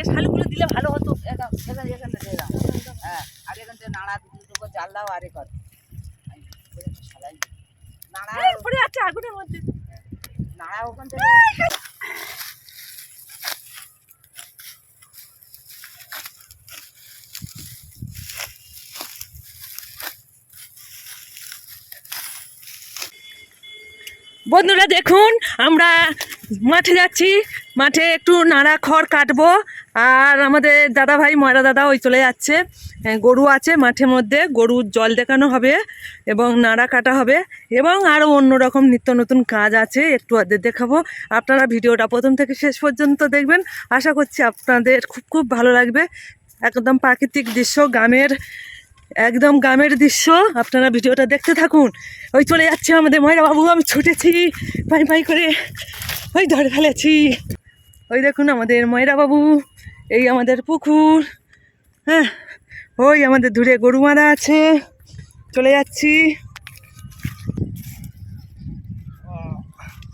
আগে শালুকগুলো দিলে ভালো হতো। এখান থেকে দাও, হ্যাঁ, আর এখান থেকে নাড়া দুটো জাল দাও, আরে কর নাড়া পড়ে আছে আগুনের মধ্যে, নাড়া ওখান থেকে। বন্ধুরা দেখুন, আমরা মাঠে যাচ্ছি, মাঠে একটু নাড়া খড় কাটবো। আর আমাদের দাদা ভাই ময়রা দাদা ওই চলে যাচ্ছে, গরু আছে মাঠের মধ্যে, গরুর জল দেখানো হবে এবং নাড়া কাটা হবে এবং আরও অন্যরকম নিত্য নতুন কাজ আছে, একটু ওদের দেখাবো। আপনারা ভিডিওটা প্রথম থেকে শেষ পর্যন্ত দেখবেন, আশা করছি আপনাদের খুব খুব ভালো লাগবে। একদম প্রাকৃতিক দৃশ্য, একদম গ্রামের দৃশ্য, আপনারা ভিডিওটা দেখতে থাকুন। ওই চলে যাচ্ছে আমাদের ময়রা বাবু, আমি ছুটেছি পাই পাই করে, ওই ধরে ফেলেছি। ওই দেখুন আমাদের ময়রা বাবু, এই আমাদের পুকুর, হ্যাঁ, ওই আমাদের দূরে গরু মারা আছে, চলে যাচ্ছি।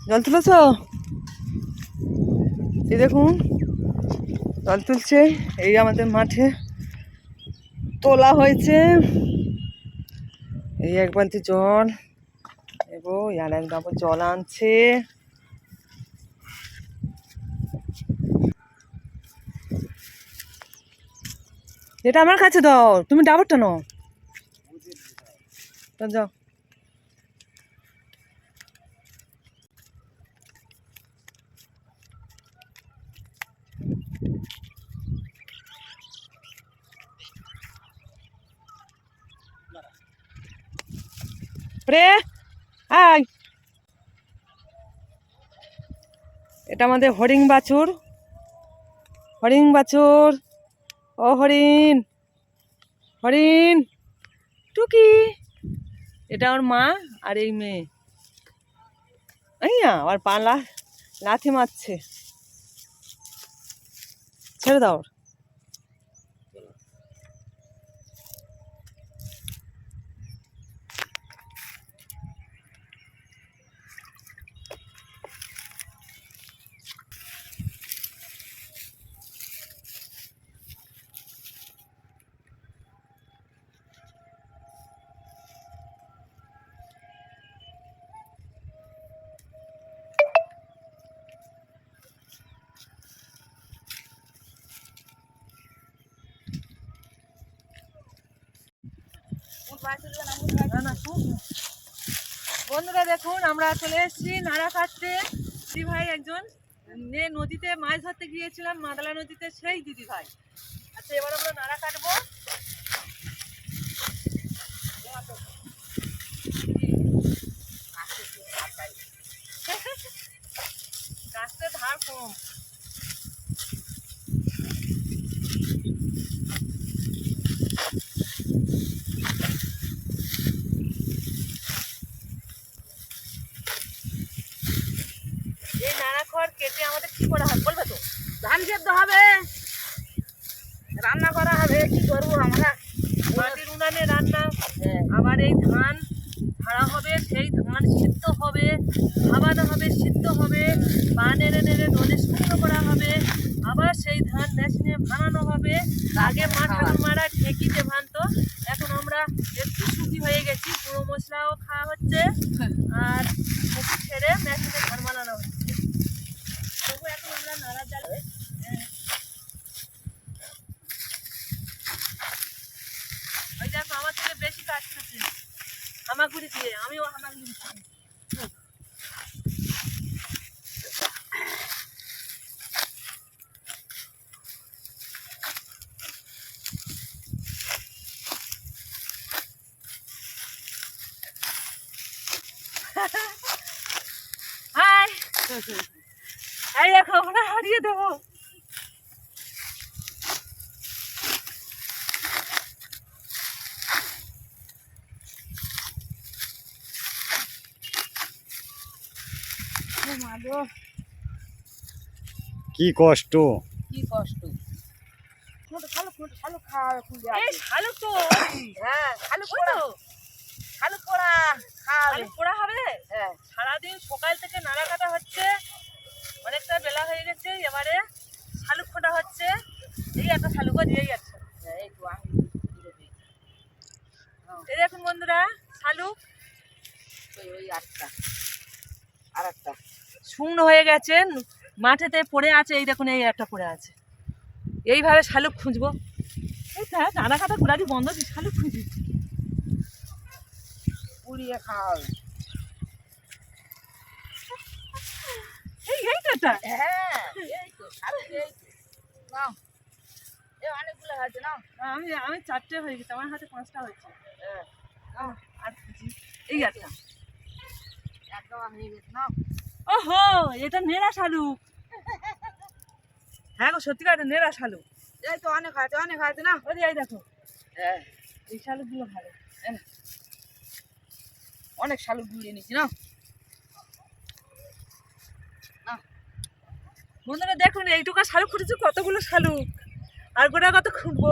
জল তুলেছ? এই দেখুন জল তুলছে, এই আমাদের মাঠে তোলা হয়েছে। এই এক বালতি জল এবং আর এক ডাবর জল আনছে। এটা আমার কাছে দাও, তুমি ডাবরটা নাও, যাও। রে আয়, এটা আমাদের হরিণ বাছুর, হরিণ বাছুর, ও হরিণ, হরিণ টুকি, এটা ওর মা আর এই মেয়ে। আইয়া আবার পালা লাথি মারছে, ছেড়ে দাও। বন্ধুরা দেখুন, আমরা চলে এসেছি নাড়া কাটতে। দিদি ভাই একজন নদীতে মাছ ধরতে গিয়েছিলাম, মাদলা নদীতে, সেই দিদি ভাই। আচ্ছা, এবার আমরা নাড়া কাটবো। গাছটা ধার কম, এই নাড়া খড় কেটে আমাদের কি করা হবে বলবে তো? ধান সেদ্ধ হবে, রান্না করা হবে। কি করবো আমরা, মাটির উনানে রান্না, আবার এই ধান ঝাড়া হবে, সেই ধান সিদ্ধ হবে, ভাবানো হবে, সিদ্ধ হবে, পা নেড়ে নেড়ে রোদে শুকনো করা হবে, আবার সেই ধান মেশিনে ভাঙানো হবে। আগে মা ঠাকুমারা ঢেঁকিতে ভাঙতো, এখন আমরা একটু সুখী হয়ে গেছি, গুঁড়ো মশলাও খাওয়া হচ্ছে আর ঢেঁকি ছেড়ে মেশিনে ধান বানানো হচ্ছে। তবু এখন আমরা নাড়া জালে, ওই দেখো আমার থেকে বেশি কাজ করছে হামাগুড়ি দিয়ে, আমিও হামাগুড়ি দিচ্ছি। হাই, এই দেখো আমরা হারিয়ে দেবো। কি কষ্ট, কি কষ্ট। শালুক তো, হ্যাঁ শালুক পোড়া পোড়া হবে। হ্যাঁ, সারাদিন সকাল থেকে নাড়া কাটা হচ্ছে, অনেকটা বেলা হয়ে গেছে, এবারে শালুক খোঁটা হচ্ছে। একটা শালুকও দিয়েই যাচ্ছে। এই তো আমি দুটো পেয়েছি। এই দেখুন বন্ধুরা, শালুক ওই আর একটা শূন্য হয়ে গেছে, মাঠেতে পড়ে আছে। এই দেখুন এই একটা পড়ে আছে। এইভাবে শালুক খুঁজবো। এই দেখ নানা কাটা ঘোরাটি বন্ধ, শালুক খুঁজি। পুড়িয়ে খাওয়া হবে। এইটা হ্যাঁ এই তো শালুক, এই তো নাও। এই অনেকগুলো হয়েছে নাও। আমি আমি 4টে হয়ে গেছে, আমার হাতে 5টা হয়েছে। হ্যাঁ আর খুঁজি। এই একটা। একটা হয়ে গেছে নাও। ওহো, এটা নেড়া শালুক। হ্যাঁ গো, সত্যিকার এটা নেড়া শালুক। এই তো অনেক হয়েছে না। ওই যে এই দেখো, হ্যাঁ এই শালুকগুলো ভালো। অনেক শালুক গুলিয়ে নিচ্ছি না। বন্ধুরা দেখুন, এইটুকু শালুক খুঁজেছি, কতগুলো শালুক। আর গোটা কত খুঁজবো।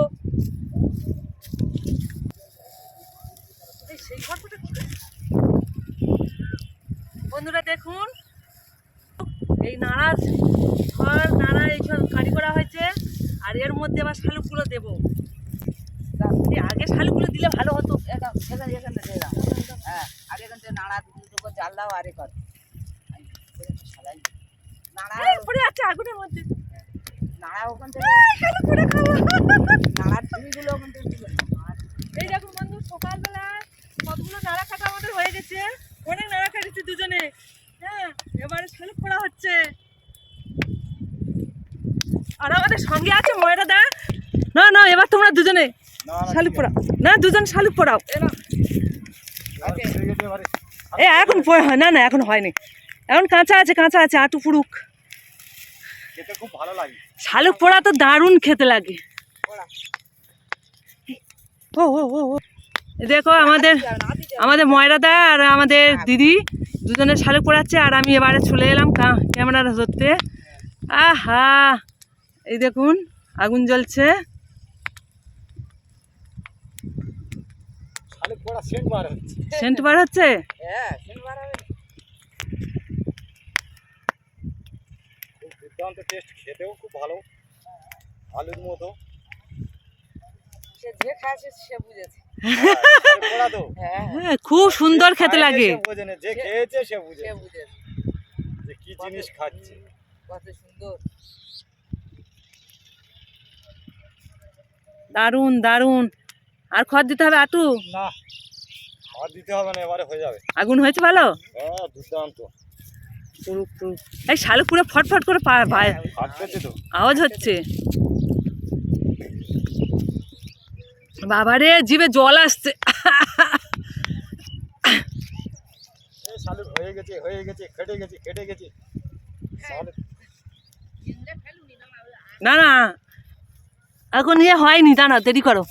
সেই গল্পটা কি? বন্ধুরা দেখুন, এই নাড়া ঘর নাড়া এইসব কারি করা হয়েছে, আর এর মধ্যে আবার শালুকগুলো দেবো। আগে শালুকগুলো দিলে ভালো হতো। এখানে দিয়ে দাও। হ্যাঁ আর এখান থেকে নাড়া দুটো জাল দাও আর কর সবাই নাড়া পড়ে আছে আগুনের মধ্যে। নাড়া ওখান থেকে নাড়ার ঝুড়িগুলো ওখান থেকে তুলে নাও। এই দেখুন বন্ধু, সকালবেলা কতগুলো নাড়া কাটা আমাদের হয়ে গেছে। অনেক নাড়া কাটিছি দুজনে। হ্যাঁ, এবারে শালুক পোড়া হচ্ছে। আর আমাদের সঙ্গে আছে ময়রা দা। না না, এবার তোমরা দুজনে শালুক পোড়াও। না, দুজন শালুক পোড়াও। এখন না না, এখন হয়নি, এখন কাঁচা আছে, আটু পুরুক। খেতে খুব ভালো লাগে। শালুক পোড়া তো দারুণ খেতে লাগে। ও ও ও ও, দেখো আমাদের ময়রাদা আর আমাদের দিদি দুজনে শালুক পোড়াচ্ছে, আর আমি এবারে চলে এলাম ক্যামেরাটা ধরতে। আহা, এই দেখুন আগুন জ্বলছে। শালুক পোড়া সেন্ট বার হচ্ছে। সেন্ট বার হচ্ছে। হ্যাঁ সেন্ট বার হবে। খুব দুর্দান্ত টেস্ট, খেতেও খুব ভালো, আলুর মতো। সে যে খাচ্ছে সে বুঝেছে। শালুক পোড়া তো হ্যাঁ খুব সুন্দর খেতে লাগে। সে বোঝে না, যে খেয়েছে সে বুঝে সে বুঝেছে যে কি জিনিস খাচ্ছে। কত সুন্দর। দারুণ দারুণ। আর খড় দিতে হবে আটু? না, আর দিতে হবে না, এবারে হয়ে যাবে। আগুন হয়েছে ভালো? হ্যাঁ দুর্দান্ত। এই শালুক পুরো ফটফট করে ফাটতেছে তো, আওয়াজ হচ্ছে। বাবারে, জিভে জল আসছে। এই শালুক হয়ে গেছে, কেটে গেছে শালুক। না না, এখন হয়নি, দাঁড়াও, দেরি করো।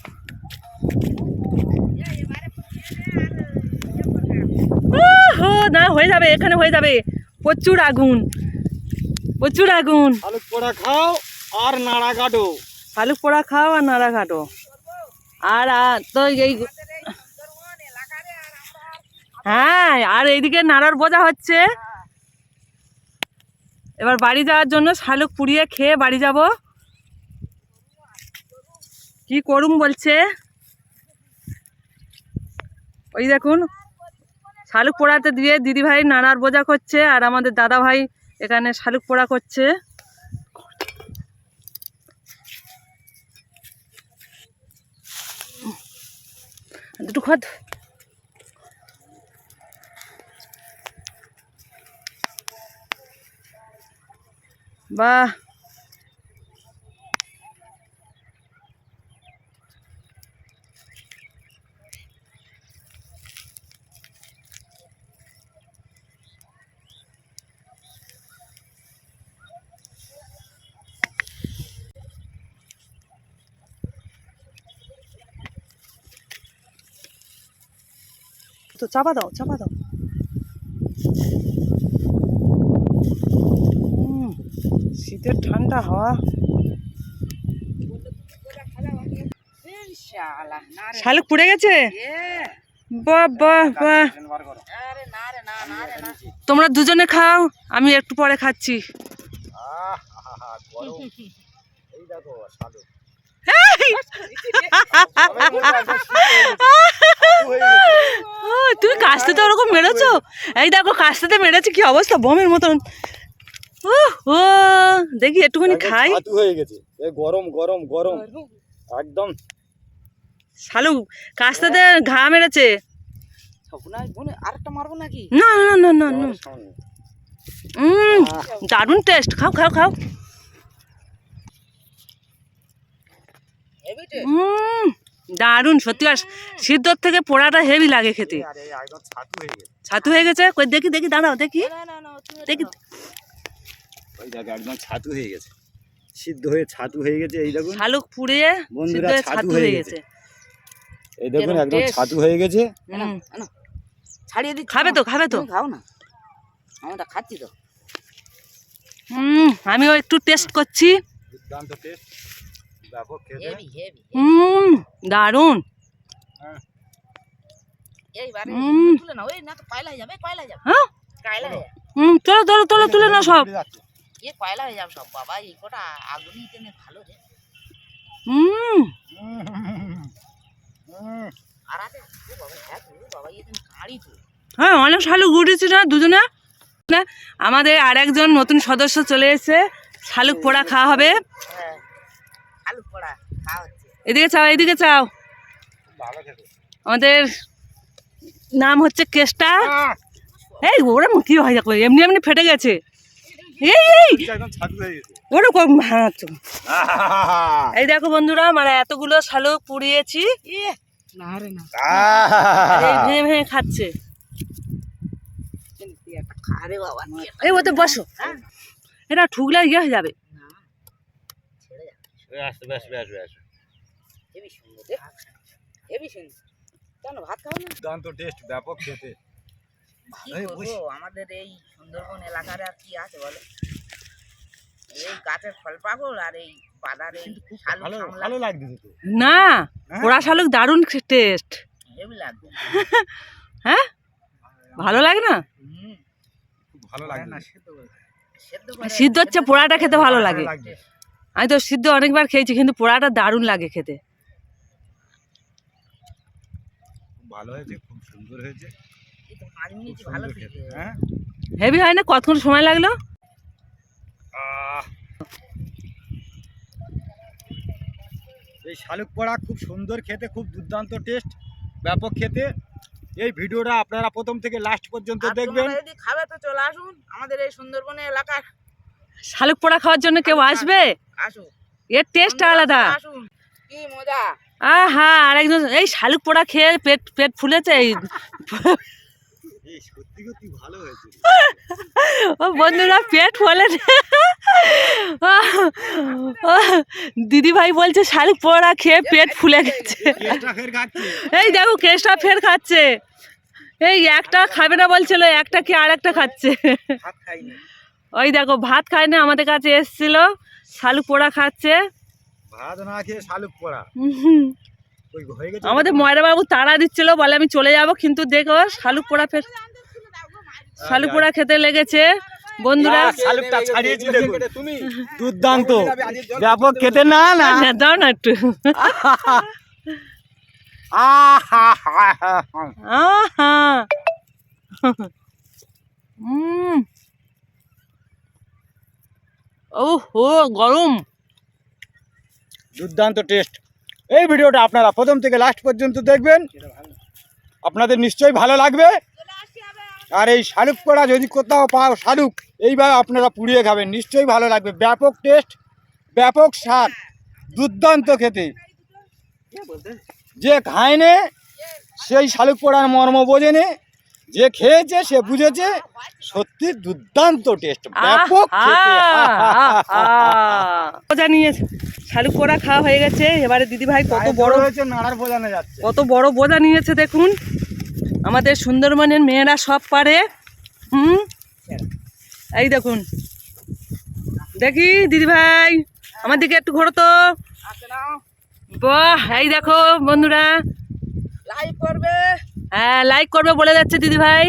না, হয়ে যাবে, এখানে হয়ে যাবে। প্রচুর আগুন। শালুক পোড়া খাও আর নাড়া কাটো। শালুক পোড়া খাও আর নাড়া কাটো। আর তো এই, হ্যাঁ, আর এইদিকে নাড়ার বোঝা হচ্ছে। এবার বাড়ি যাওয়ার জন্য শালুক পুড়িয়ে খেয়ে বাড়ি যাব। কি করুম বলছে। ওই দেখুন, শালুক পোড়াতে দিয়ে দিদিভাই নাড়ার বোঝা করছে, আর আমাদের দাদা ভাই এখানে শালুক পোড়া করছে। দুটো খদ বাহ, তো চাপা দাও। শীতের ঠান্ডা হাওয়া। শালুক পুড়ে গেছে। বাহ বাহ বাহ, তোমরা দুজনে খাও, আমি একটু পরে খাচ্ছি। গরম। এই দেখো শালুক তুমি কাস্তে ওরকম মেরেছো? এই দেখো কাস্তে মেরেছে, কি অবস্থা, বমের মতন। ও দেখি একটুখানি খাই। ছাতু হয়ে গেছে, এই গরম গরম গরম একদম। শালু কাস্তে ঘা মেরেছে। আরেকটা মারবো নাকি? না না না না না, দারুণ টেস্ট। খাও খাও খাও। দারুণ সত্যি। আর সিদ্ধর থেকে পোড়াটা হেভি লাগে খেতে। একদম ছাতু হয়ে গেছে। ছাতু হয়ে গেছে, কই দেখি দেখি, দাঁড়াও দেখি দেখি। ওই দেখো একদম ছাতু হয়ে গেছে, সিদ্ধ হয়ে ছাতু হয়ে গেছে। এই দেখুন শালুক পুড়িয়ে বন্ধুরা, সিদ্ধ হয়ে ছাতু ছাতু হয়ে হয়ে গেছে। গেছে। এই দেখুন একদম ছাতু হয়ে গেছে। ছাড়িয়ে দিচ্ছি। খাবে তো, খাবে তো। তুমি খাও না, আমরা খাচ্ছি তো। আমিও একটু টেস্ট করছি। দুর্দান্ত টেস্ট, ব্যাপক খেতে। Heavy heavy. দারুণ। এইবারে তুলে নাও, এই না তো কয়লা হয়ে যাবে, কয়লা হয়ে যাবে। হ্যাঁ কয়লা হয়ে যাবে। চলো চলো চলো, তুলে নাও সব। এ কয়লা হয়ে যাবে সব। বাবা এই কটা আগুনই তেনে ভালো রে। আর আছে ও বাবা, হ্যাঁ তো বাবা, এই তেনে কাঁড়ি তো। হ্যাঁ অনেক শালুক উঠেছি না দুজনে। আমাদের আর একজন নতুন সদস্য চলে এসেছে, শালুক পোড়া খাওয়া হবে। হ্যাঁ, আলু পোড়া খাওয়া হচ্ছে। এদিকে চাও, এদিকে চাও। ভালো খেতে। আমাদের নাম হচ্ছে কেষ্টা। এই ওরা কি হয় দেখো, এমনি এমনি ফেটে গেছে। এই এই একদম ছাতু হয়ে গেছে। ওরা ভাঙাচ্ছ। এই দেখো বন্ধুরা, মানে এতগুলো শালুক পুড়িয়েছি। না রে না, এই ভেঙে ভেঙে খাচ্ছে। খা রে বাবা। এই ওতে বসো, এটা ঠুকলে ইয়ে হয়ে যাবে। না ছেড়ে যা। ব্যাস ব্যাস ব্যাস ব্যাস। হেভি সুন্দর রে, হেভি সুন্দর। কেন ভাত খাও না? দুর্দান্ত টেস্ট, ব্যাপক খেতে। কি করবো, আমাদের এই সুন্দরবন এলাকার আর কি আছে বলো? এই গাছের ফল পাগল আর এই বাদার এই শালুক ভালো সামলা ভালো লাগতেছে তো। না পোড়া শালুক দারুণ টেস্ট। হেভি লাগবে। হ্যাঁ ভালো লাগে না? খুব ভালো লাগে না। সেদ্ধ করে সিদ্ধ হচ্ছে, পোড়াটা খেতে ভালো লাগে। লাগবে। আমি তো সিদ্ধ অনেকবার খেয়েছি, কিন্তু পোড়াটা দারুণ লাগে খেতে। খুব ভালো হয়েছে, খুব সুন্দর হয়েছে। এই তো 5 মিনিট খুব ভালো সুন্দর খেতে। খেতে। হ্যাঁ হেভি হয় না? কতক্ষণ সময় লাগলো? এই শালুক পোড়া খুব সুন্দর খেতে, খুব দুর্দান্ত টেস্ট, ব্যাপক খেতে। এই ভিডিওটা আপনারা প্রথম থেকে লাস্ট পর্যন্ত আর দেখবেন। তোমরা যদি খাবে তো চলে আসুন আমাদের এই সুন্দরবন এলাকার। শালুক পোড়া খাওয়ার জন্য কেউ আসবে? আসুন, এর টেস্ট আলাদা। আসুন, কি মজা। আহা, আরেকজন এই শালুক পোড়া খেয়ে পেট পেট ফুলেছে। এই এই সত্যি সত্যি ভালো হয়েছে। ও বন্ধুরা, পেট ফুলে। দিদি ভাই বলছে শালুক পোড়া খেয়ে পেট ফুলে গেছে। কেসটা ফের খাচ্ছে। এই দেখো কেষ্টা ফের খাচ্ছে। এই একটা খাবে না বলছিল, একটা কি আর একটা খাচ্ছে। ভাত খাইনি। ওই দেখো ভাত খায় না, আমাদের কাছে এসেছিল, শালুক পোড়া খাচ্ছে। ভাত না খেয়ে শালুক পোড়া। ওই হয়ে গেছে। আমাদের ময়রা বাবু তাড়া দিচ্ছিল, বলে আমি চলে যাব, কিন্তু দেখো শালুক পোড়া ফের শালুক পোড়া খেতে লেগেছে বন্ধুরা। শালুকটা ছাড়িয়েছি দেখুন, দুর্দান্ত ব্যাপক খেতে। না না দাও না একটু। আহা ও হো গরম। দুর্দান্ত টেস্ট। এই ভিডিওটা আপনারা প্রথম থেকে লাস্ট পর্যন্ত দেখবেন, আপনাদের নিশ্চয়ই ভালো লাগবে। আর এই শালুক পোড়া যদি কোথাও পাও শালুক, এইভাবে আপনারা পুড়িয়ে খাবেন, নিশ্চয়ই ভালো লাগবে। ব্যাপক টেস্ট, ব্যাপক স্বাদ, দুর্দান্ত খেতে। যে খায়নি সেই শালুক পোড়ার মর্ম বোঝেনি, যে খেয়েছে সে বুঝেছে। সত্যি দুর্দান্ত টেস্ট, ব্যাপক খেতে। বোঝা নিয়েছে, শালুক পোড়া খাওয়া হয়ে গেছে। এবারে দিদি ভাই কত বড় হয়েছে, নাড়ার বোঝানো যাচ্ছে। কত বড় বোঝা নিয়েছে দেখুন। আমাদের সুন্দরবনের মেয়েরা সব পারে। এই দেখুন, দেখি দিদি ভাই আমার দিকে একটু ঘোরো তো। বাহ, এই দেখো বন্ধুরা, লাইক করবে। হ্যাঁ লাইক করবে বলে যাচ্ছে দিদি ভাই।